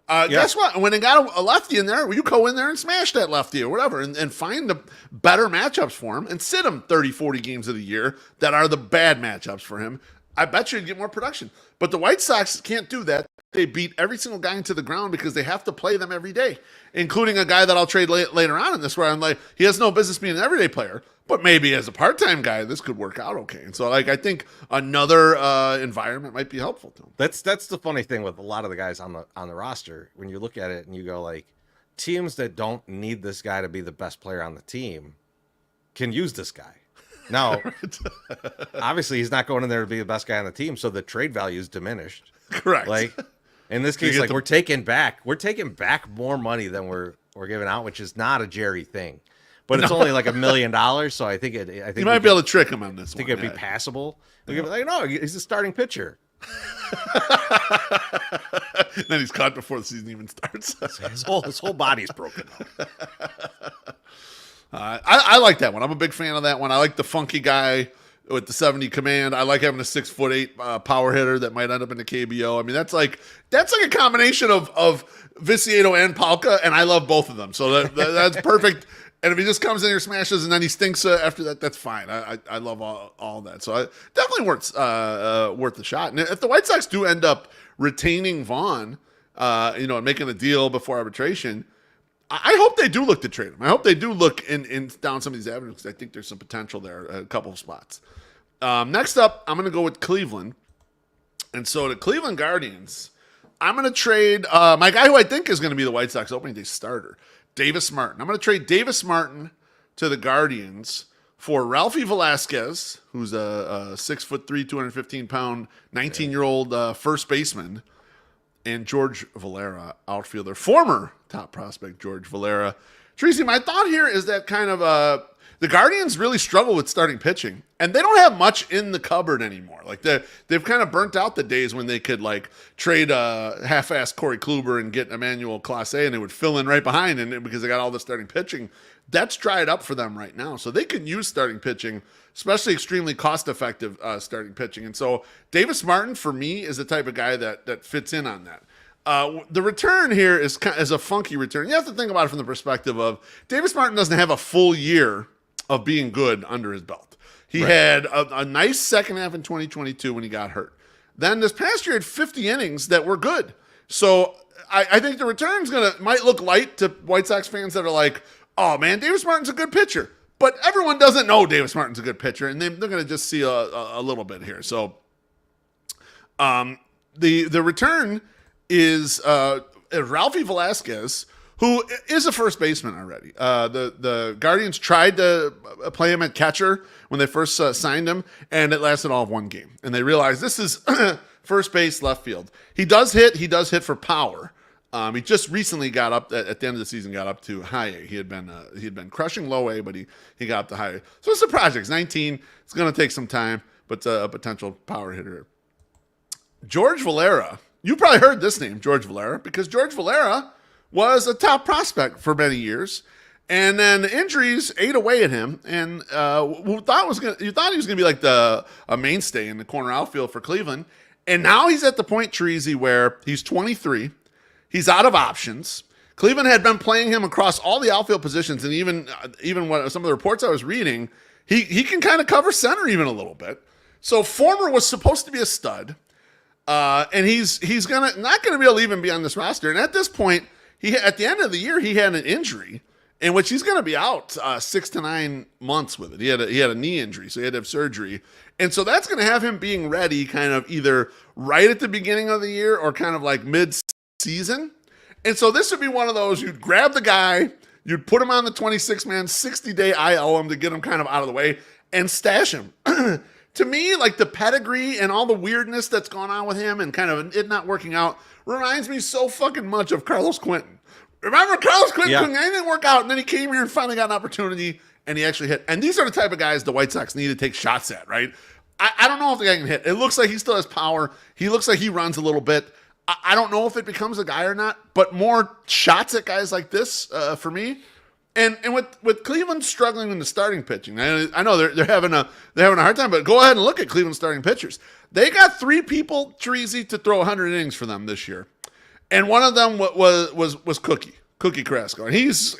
Guess what? When they got a lefty in there, you go in there and smash that lefty or whatever and find the better matchups for him and sit him 30, 40 games of the year that are the bad matchups for him. I bet you'd get more production. But the White Sox can't do that. They beat every single guy into the ground because they have to play them every day, including a guy that I'll trade later on in this where I'm like, he has no business being an everyday player, but maybe as a part-time guy, this could work out okay. And so, like, I think another environment might be helpful to him. That's the funny thing with a lot of the guys on the roster. When you look at it and you go, like, teams that don't need this guy to be the best player on the team can use this guy. Now, obviously, he's not going in there to be the best guy on the team, so the trade value is diminished. Correct. Like in this case, like we're taking back more money than we're giving out, which is not a Jerry thing. But it's only like $1 million, so I think you might be able to trick him on this. I think it'd be passable. Like, no, he's a starting pitcher. Then he's caught before the season even starts. his whole body's broken. I like that one. I'm a big fan of that one. I like the funky guy with the 70 command. I like having a 6'8" power hitter that might end up in the KBO. I mean, that's like a combination of Vicieto and Palka, and I love both of them. So that's perfect. And if he just comes in here, smashes, and then he stinks after that, that's fine. I love all that. So definitely worth the shot. And if the White Sox do end up retaining Vaughn, and making a deal before arbitration, I hope they do look to trade him. I hope they do look in down some of these avenues because I think there's some potential there, a couple of spots. Next up, I'm going to go with Cleveland. And so the Cleveland Guardians, I'm going to trade my guy who I think is going to be the White Sox opening day starter, Davis Martin. I'm going to trade Davis Martin to the Guardians for Ralphie Velasquez, who's a 6'3", 215-pound, 19-year-old first baseman, and George Valera, outfielder, former top prospect George Valera. Tracy, my thought here is that kind of the Guardians really struggle with starting pitching, and they don't have much in the cupboard anymore. Like they've kind of burnt out the days when they could like trade half-assed Corey Kluber and get Emmanuel Clase, and they would fill in right behind, and because they got all the starting pitching. That's dried up for them right now, so they can use starting pitching, especially extremely cost-effective starting pitching. And so Davis Martin, for me, is the type of guy that fits in on that. The return here is a funky return. You have to think about it from the perspective of Davis Martin doesn't have a full year of being good under his belt. He had a nice second half in 2022 when he got hurt. Then this past year had 50 innings that were good. So I think the return's might look light to White Sox fans that are like, oh man, Davis Martin's a good pitcher. But everyone doesn't know Davis Martin's a good pitcher, and they're going to just see a little bit here. So the return is Ralphie Velasquez, who is a first baseman already. The Guardians tried to play him at catcher when they first signed him, and it lasted all of one game. And they realized this is first base, left field. He does hit for power. He just recently got up at the end of the season, got up to high A. He had been crushing low A, but he got up to high A. So it's a project. He's 19. It's going to take some time, but a potential power hitter. George Valera You probably heard this name, George Valera, because George Valera was a top prospect for many years. And then injuries ate away at him, and you thought he was gonna be like a mainstay in the corner outfield for Cleveland. And now he's at the point, Treasy, where he's 23, he's out of options. Cleveland had been playing him across all the outfield positions, and even what some of the reports I was reading, he can kind of cover center even a little bit. So Former was supposed to be a stud, and he's not gonna be able to even be on this roster. And at this point, at the end of the year, he had an injury in which he's going to be out 6 to 9 months with it. He had a knee injury, so he had to have surgery. And so that's going to have him being ready kind of either right at the beginning of the year or kind of like mid-season. And so this would be one of those, you'd grab the guy, you'd put him on the 26-man, 60-day IL him to get him kind of out of the way and stash him. To me, like the pedigree and all the weirdness that's gone on with him and kind of it not working out reminds me so fucking much of Carlos Quentin. Remember, Carlos Quentin couldn't anything work out, and then he came here and finally got an opportunity, and he actually hit. And these are the type of guys the White Sox need to take shots at, right? I don't know if the guy can hit. It looks like he still has power. He looks like he runs a little bit. I don't know if it becomes a guy or not, but more shots at guys like this for me. And with Cleveland struggling in the starting pitching, I know they're having a hard time, but go ahead and look at Cleveland starting pitchers. They got 3 people, Treasy, to throw 100 innings for them this year. And one of them was Cookie Carrasco, and he's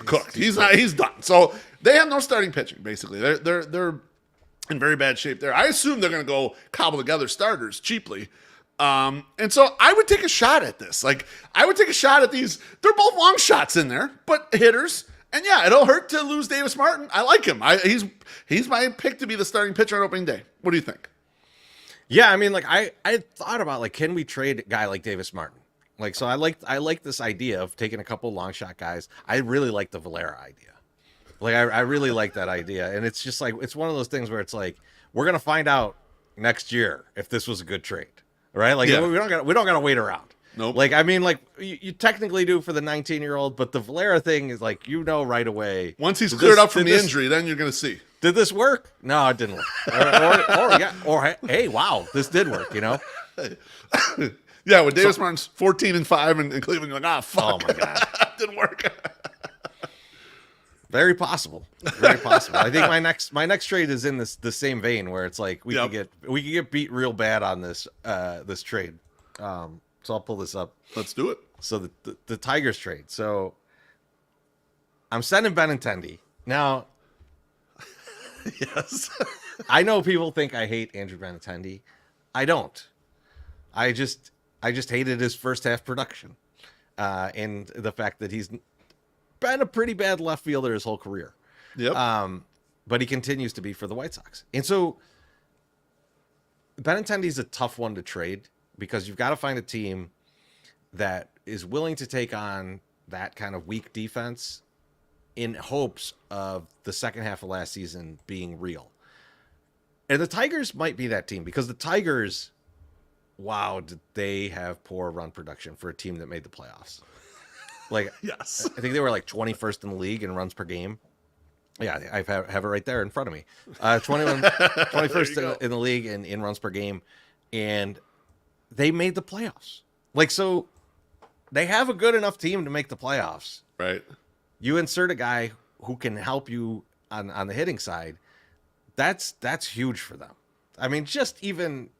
cooked. He's done. So they have no starting pitching. Basically, they're in very bad shape there. I assume they're going to go cobble together starters cheaply, and so I would take a shot at this. Like I would take a shot at these. They're both long shots in there, but hitters. And yeah, it'll hurt to lose Davis Martin. I like him. He's my pick to be the starting pitcher on opening day. What do you think? Yeah, I mean, like I thought about like, can we trade a guy like Davis Martin? Like, so I like this idea of taking a couple long shot guys. I really like the Valera idea. Like, I really like that idea. And it's just like, it's one of those things where it's like, we're going to find out next year if this was a good trade, right? Like, we don't got to wait around. Nope. Like, I mean, like you technically do for the 19-year-old, but the Valera thing is like, right away. Once he's cleared up from the injury, then you're going to see. Did this work? No, it didn't work. Or hey, wow, this did work, Yeah, when Davis Martin's 14-5 in Cleveland, you're like, fuck. Oh my god, didn't work. Very possible. Very possible. I think my next trade is in the same vein where it's like we could get beat real bad on this this trade. So I'll pull this up. Let's do it. So the Tigers trade. So I'm sending Benintendi now. Yes. I know people think I hate Andrew Benintendi. I don't. I just hated his first half production, and the fact that he's been a pretty bad left fielder his whole career. Yep. But he continues to be for the White Sox, and so Benintendi's a tough one to trade because you've got to find a team that is willing to take on that kind of weak defense in hopes of the second half of last season being real. And the Tigers might be that team because the Tigers, wow, did they have poor run production for a team that made the playoffs. Like, yes, I think they were like 21st in the league in runs per game. Yeah, I have it right there in front of me. 21st in the league in runs per game. And they made the playoffs. Like, so they have a good enough team to make the playoffs. Right. You insert a guy who can help you on the hitting side. That's huge for them. I mean, just even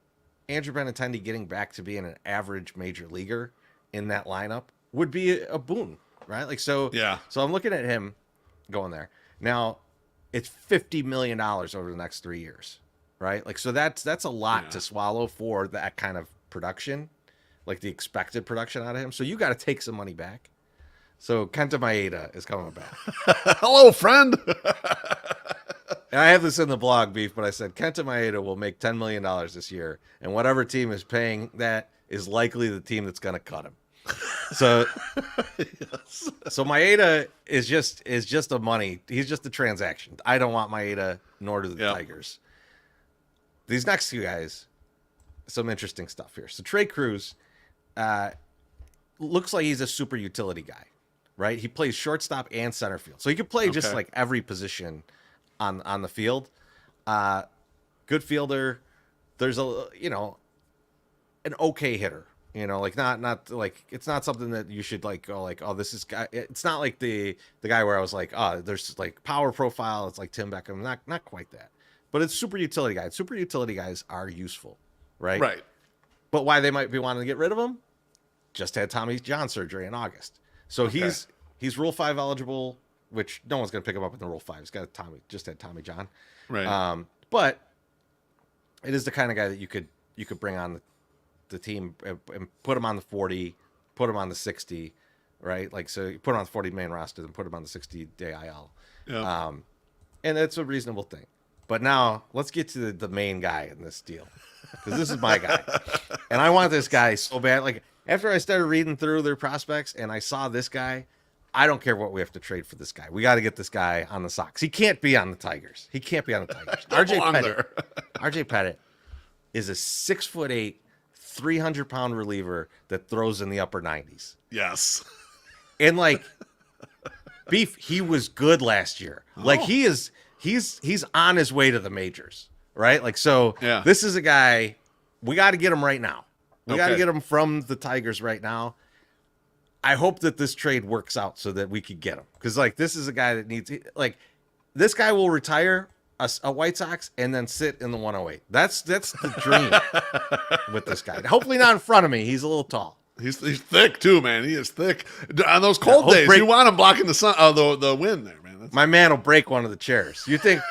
Andrew Benintendi getting back to being an average major leaguer in that lineup would be a boon, right? Like, so, yeah. So I'm looking at him going there. Now, it's $50 million over the next 3 years, right? Like, so that's a lot to swallow for that kind of production, like the expected production out of him. So you got to take some money back. So Kenta Maeda is coming back. Hello, friend. And I have this in the blog, Beef, but I said Kenta Maeda will make $10 million this year, and whatever team is paying that is likely the team that's going to cut him. So, yes. So Maeda is just a money. He's just a transaction. I don't want Maeda, nor do the Tigers. These next two guys, some interesting stuff here. So Trey Cruz looks like he's a super utility guy, right? He plays shortstop and center field, so he could play just like every position on the field. Good fielder. There's an okay hitter. You know, like not like it's not something that you should like go like, oh, this is guy. It's not like the guy where I was like, oh, there's like power profile. It's like Tim Beckham. Not quite that, but it's super utility guy. Super utility guys are useful, right? Right. But why they might be wanting to get rid of him? Just had Tommy John surgery in August, so he's Rule 5 eligible, which no one's gonna pick him up in the Rule 5. He's got just had Tommy John, Right. But it is the kind of guy that you could bring on the team and put him on the 40, put him on the 60, right? Like, so you put him on the 40 main roster, then put him on the 60-day IL. Yeah. And that's a reasonable thing. But now let's get to the main guy in this deal, because this is my guy. And I want this guy so bad. Like, after I started reading through their prospects and I saw this guy, I don't care what we have to trade for this guy. We got to get this guy on the Sox. He can't be on the Tigers. RJ Pettit is a 6'8", 300-pound reliever that throws in the upper 90s. Yes. And like Beef, he was good last year. Like he's on his way to the majors, right? Like, so This is a guy, we got to get him right now. We got to get him from the Tigers right now. I hope that this trade works out so that we could get him, because like this is a guy that needs, like, this guy will retire a White Sox and then sit in the 108. That's the dream with this guy. Hopefully not in front of me. He's a little tall. He's thick too, man. He is thick. On those cold days, you want him blocking the sun, the wind there, man. My man will break one of the chairs. You think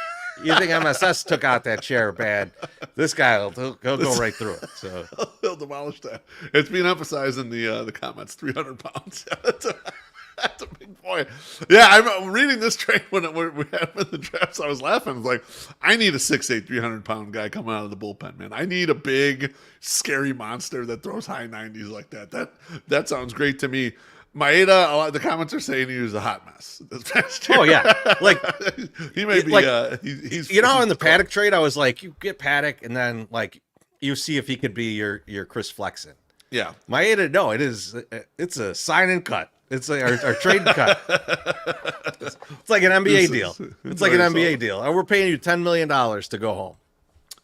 MSS took out that chair bad? This guy he'll go right through it. So he'll demolish that. It's being emphasized in the comments. 300 pounds. That's a big boy. Yeah, I'm reading this trade when we had him in the draft. So I was laughing. I was like, I need a 6'8", 300-pound guy coming out of the bullpen, man. I need a big, scary monster that throws high 90s like that. That sounds great to me. Maeda, the comments are saying he was a hot mess this past year. Oh yeah, like he may be. Like, he's in the Paddock trade, I was like, you get Paddock, and then like you see if he could be your Chris Flexen. Yeah, Maeda, no, it's a sign and cut. It's like our trade and cut. It's like an NBA deal. It's like an NBA deal. We're paying you $10 million to go home.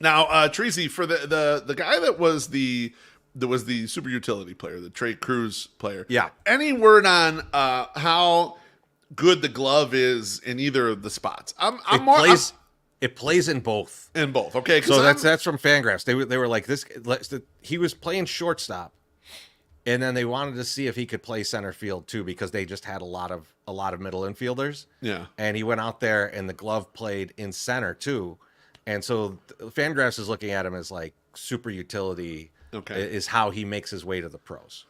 Now, Treasy, for the guy that was the super utility player, the Trey Cruz player. Yeah. Any word on how good the glove is in either of the spots? It plays in both. In both, okay. So that's from Fangraphs. They were like this. He was playing shortstop, and then they wanted to see if he could play center field too, because they just had a lot of middle infielders. Yeah. And he went out there, and the glove played in center too, and so Fangraphs is looking at him as like super utility. Okay. Is how he makes his way to the pros.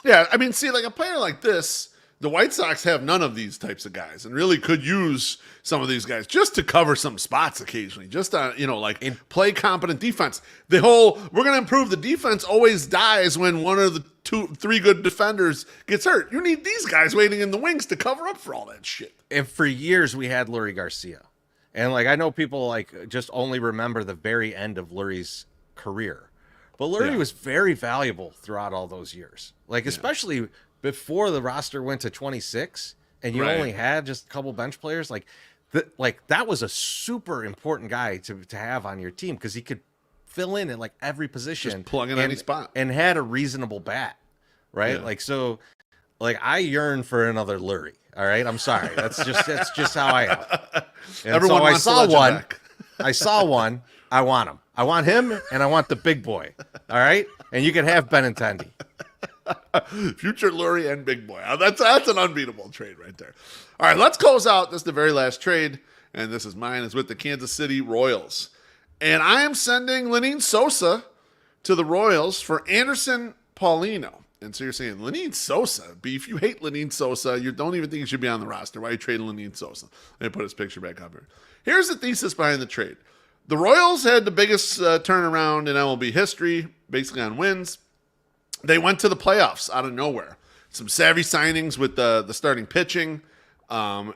Yeah, I mean, see, like a player like this, the White Sox have none of these types of guys, and really could use some of these guys just to cover some spots occasionally, just to, play competent defense. The whole we're going to improve the defense always dies when one of the three good defenders gets hurt. You need these guys waiting in the wings to cover up for all that shit. And for years we had Lurie Garcia, and like I know people like just only remember the very end of Lurie's career. But Lurie was very valuable throughout all those years. Like, especially before the roster went to 26 and you only had just a couple bench players. Like that was a super important guy to have on your team, because he could fill in at like every position. Just plug in any spot. And had a reasonable bat, right? Yeah. Like, so, like, I yearn for another Lurie. All right? I'm sorry. That's just how I am. And everyone so wants I saw one. I want him. I want him, and I want the big boy. All right? And you can have Benintendi. Future Lurie and big boy. That's an unbeatable trade right there. All right, let's close out. This is the very last trade, and this is mine. It's with the Kansas City Royals. And I am sending Lenyn Sosa to the Royals for Anderson Paulino. And so you're saying, Lenyn Sosa? Beef, you hate Lenyn Sosa. You don't even think he should be on the roster. Why are you trading Lenyn Sosa? Let me put his picture back up here. Here's the thesis behind the trade. The Royals had the biggest turnaround in MLB history, basically on wins. They went to the playoffs out of nowhere. Some savvy signings with the starting pitching, and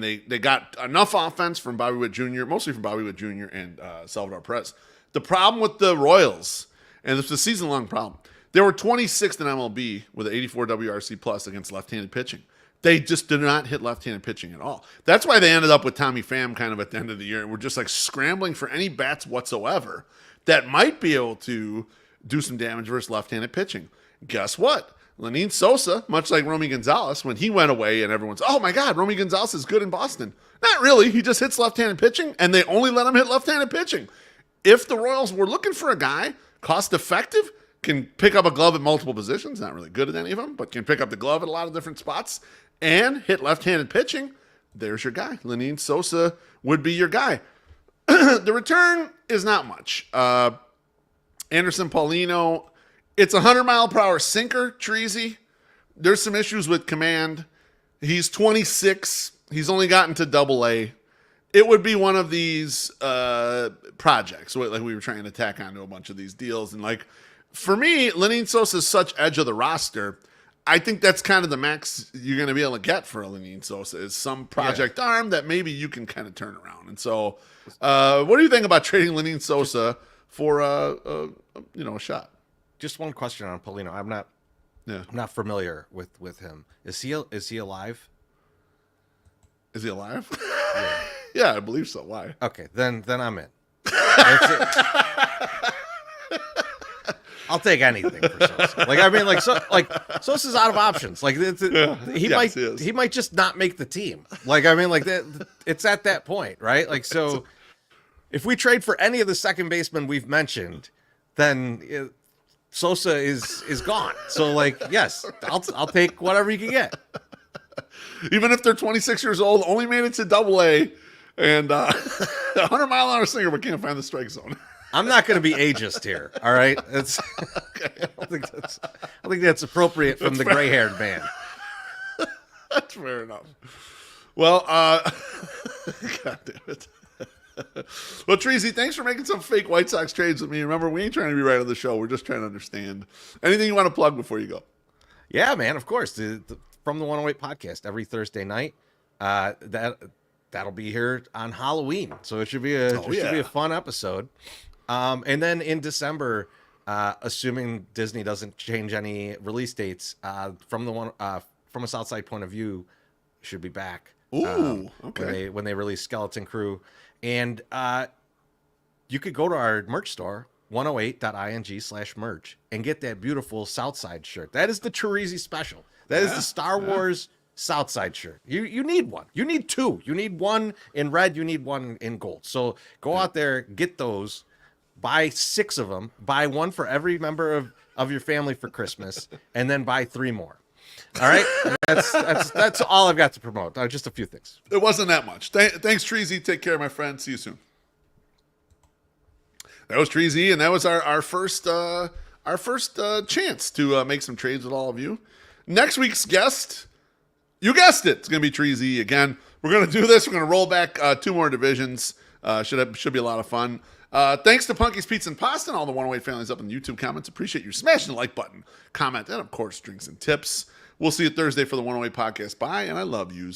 they got enough offense from Bobby Witt Jr., mostly from Bobby Witt Jr. and Salvador Perez. The problem with the Royals, and it's a season-long problem, they were 26th in MLB with an 84 WRC plus against left-handed pitching. They just did not hit left-handed pitching at all. That's why they ended up with Tommy Pham kind of at the end of the year. And we're just like scrambling for any bats whatsoever that might be able to do some damage versus left-handed pitching. Guess what? Lenyn Sosa, much like Romy Gonzalez, when he went away and everyone's, oh my God, Romy Gonzalez is good in Boston. Not really. He just hits left-handed pitching, and they only let him hit left-handed pitching. If the Royals were looking for a guy, cost-effective, can pick up a glove at multiple positions, not really good at any of them, but can pick up the glove at a lot of different spots and hit left-handed pitching, there's your guy. Lenyn Sosa would be your guy. The return is not much. Anderson Paulino, it's a 100-mile-per-hour sinker, Treasy. There's some issues with command. He's 26. He's only gotten to Double-A. It would be one of these projects, like we were trying to tack onto a bunch of these deals. And like, for me, Lenyn Sosa is such edge of the roster. I think that's kind of the max you're going to be able to get for a Lenyn Sosa is some project arm that maybe you can kind of turn around. And so, what do you think about trading Lenyn Sosa for a shot? Just one question on Paulino. I'm not familiar with him. Is he alive? Is he alive? Yeah, I believe so. Why? Okay, then I'm in. I'll take anything for Sosa. Like, I mean, Sosa's out of options. Like, he might just not make the team. Like, I mean, like that. It's at that point, right? Like, so if we trade for any of the second basemen we've mentioned, then Sosa is gone. So, like, yes, I'll take whatever you can get. Even if they're 26 years old, only made it to Double-A, and 100-mile-an-hour singer, but can't find the strike zone. I'm not going to be ageist here. All right, it's. I don't think that's appropriate from the gray-haired man. That's fair enough. Well, God damn it. Well, Treasy, thanks for making some fake White Sox trades with me. Remember, we ain't trying to be right on the show. We're just trying to understand. Anything you want to plug before you go? Yeah, man. Of course. From the 108 podcast every Thursday night. That'll be here on Halloween, so it should be a fun episode. And then in December, assuming Disney doesn't change any release dates, from a Southside point of view, should be back. Ooh, okay. When they release Skeleton Crew, and you could go to our merch store 108.ing/merch and get that beautiful Southside shirt. That is the Treasy special. That is the Star Wars Southside shirt. You need one. You need two. You need one in red. You need one in gold. So go out there, get those. Buy 6 of them. Buy one for every member of your family for Christmas, and then buy 3 more. All right, that's all I've got to promote. Just a few things. It wasn't that much. Thanks, Treasy. Take care, my friend. See you soon. That was Treasy, and that was our first chance to make some trades with all of you. Next week's guest, you guessed it, it's going to be Treasy again. We're going to do this. We're going to roll back 2 more divisions. Should be a lot of fun. Thanks to Punky's Pizza and Pasta and all the 108 families up in the YouTube comments. Appreciate you smashing the like button, comment, and of course, drinks and tips. We'll see you Thursday for the 108 podcast. Bye, and I love yous.